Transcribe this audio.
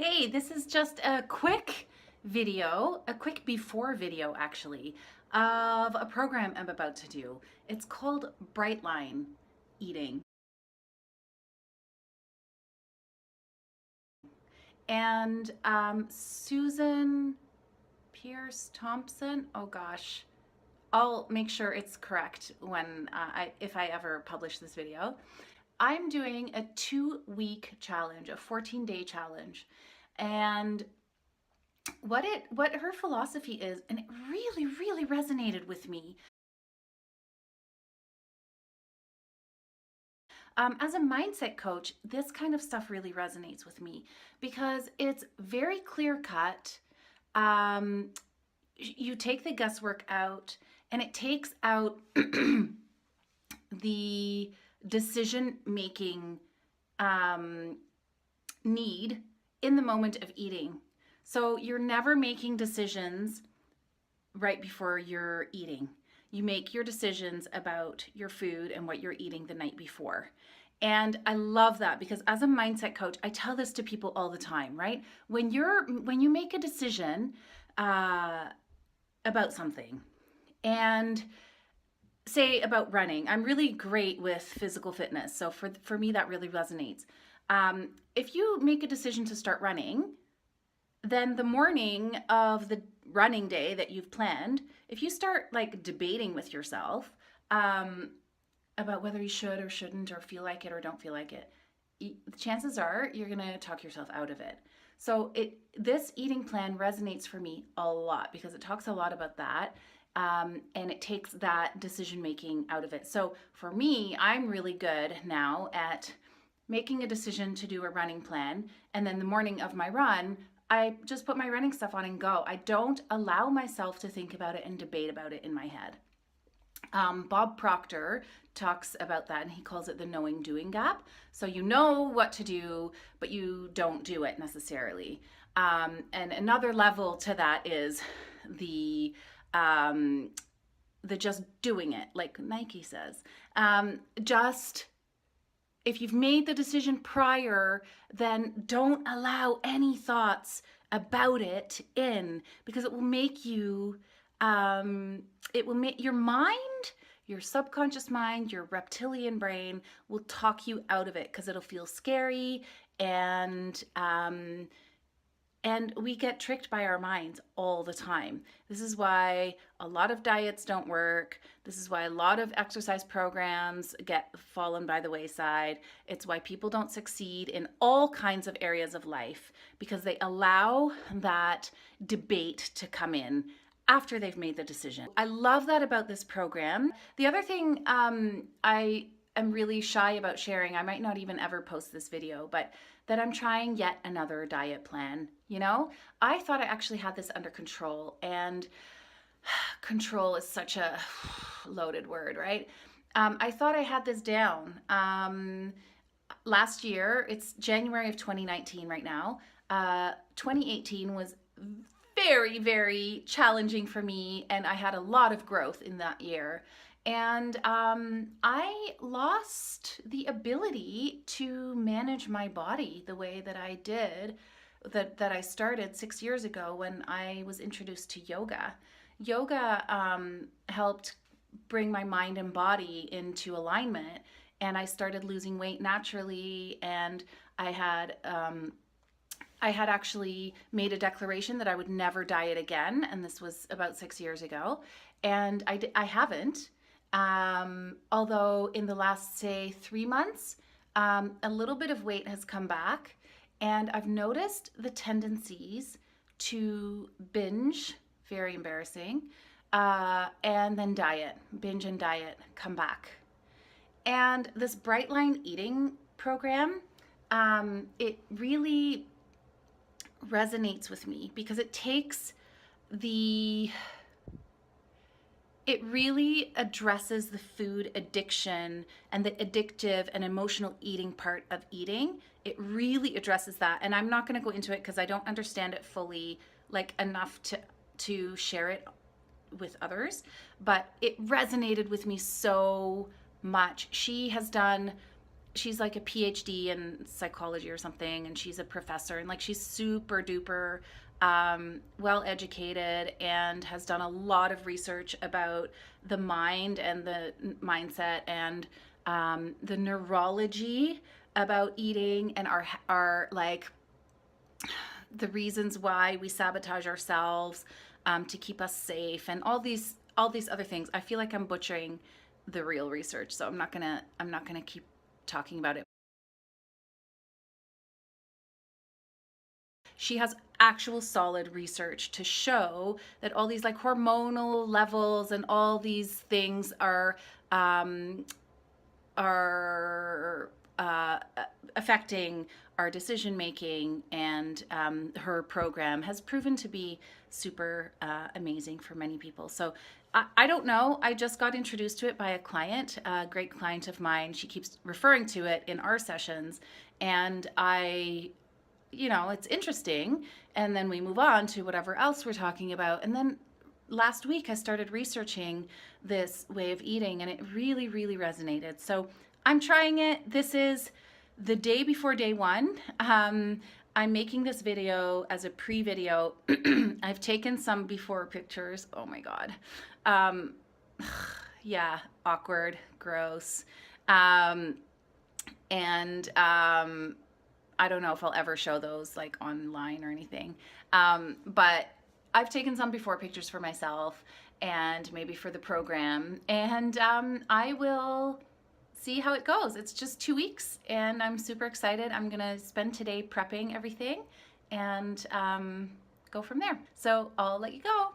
Hey, this is just a quick video, a quick before video actually, of a program I'm about to do. It's called Bright Line Eating. And Susan Pierce Thompson, oh gosh, I'll make sure it's correct when if I ever publish this video. I'm doing a 2-week challenge, a 14-day challenge. And what her philosophy is, and it really resonated with me. As a mindset coach, this kind of stuff really resonates with me because it's very clear cut. You take the guesswork out, and it takes out the decision making need in the moment of eating. So you're never making decisions right before you're eating. You make your decisions about your food and what you're eating the night before. And I love that because as a mindset coach, I tell this to people all the time, right? When you make a decision about something, and say about running, I'm really great with physical fitness. So for me, that really resonates. If you make a decision to start running, then the morning of the running day that you've planned, if you start like debating with yourself about whether you should or shouldn't, or feel like it or don't feel like it, chances are you're gonna talk yourself out of it. So this eating plan resonates for me a lot because it talks a lot about that. And it takes that decision making out of it. So for me, I'm really good now at making a decision to do a running plan, and then the morning of my run, I just put my running stuff on and go. I don't allow myself to think about it and debate about it in my head. Bob Proctor talks about that, and he calls it the knowing doing gap. So you know what to do, but you don't do it necessarily. And another level to that is the just doing it, like Nike says. Just if you've made the decision prior, then don't allow any thoughts about it in, because it will make you, it will make your mind, your subconscious mind, your reptilian brain will talk you out of it because it'll feel scary, and we get tricked by our minds all the time. This is why a lot of diets don't work. This is why a lot of exercise programs get fallen by the wayside. It's why people don't succeed in all kinds of areas of life, because they allow that debate to come in after they've made the decision. I love that about this program. The other thing I am really shy about sharing, I might not even ever post this video, but that I'm trying yet another diet plan. You know, I thought I actually had this under control, and control is such a loaded word, right? I thought I had this down. Last year, it's January of 2019 right now. 2018 was very challenging for me, and I had a lot of growth in that year. And I lost the ability to manage my body the way that I did, that I started 6 years ago when I was introduced to yoga. Yoga helped bring my mind and body into alignment, and I started losing weight naturally, and I had actually made a declaration that I would never diet again, and this was about 6 years ago, and I haven't. Although in the last, say, 3 months, a little bit of weight has come back, and I've noticed the tendencies to binge, very embarrassing, and then binge and diet come back. And this Bright Line eating program, it really resonates with me because it really addresses the food addiction and the addictive and emotional eating part of eating. It really addresses that. And I'm not going to go into it because I don't understand it fully, like enough to share it with others, but it resonated with me so much. She she's like a PhD in psychology or something, and she's a professor, and like she's super duper well educated and has done a lot of research about the mind and the mindset and the neurology about eating and our like the reasons why we sabotage ourselves to keep us safe and all these other things. I feel like I'm butchering the real research, so I'm not gonna keep talking about it. She has actual solid research to show that all these like hormonal levels and all these things are affecting our decision making, and her program has proven to be super amazing for many people. So I don't know. I just got introduced to it by a client, a great client of mine. She keeps referring to it in our sessions, and it's interesting. And then we move on to whatever else we're talking about. And then last week I started researching this way of eating, and it really, really resonated. So I'm trying it. This is the day before day one. I'm making this video as a pre-video. I've taken some before pictures. Oh my God. Yeah, awkward, gross. I don't know if I'll ever show those like online or anything. But I've taken some before pictures for myself and maybe for the program. And I will see how it goes. It's just 2 weeks and I'm super excited. I'm going to spend today prepping everything and go from there. So I'll let you go.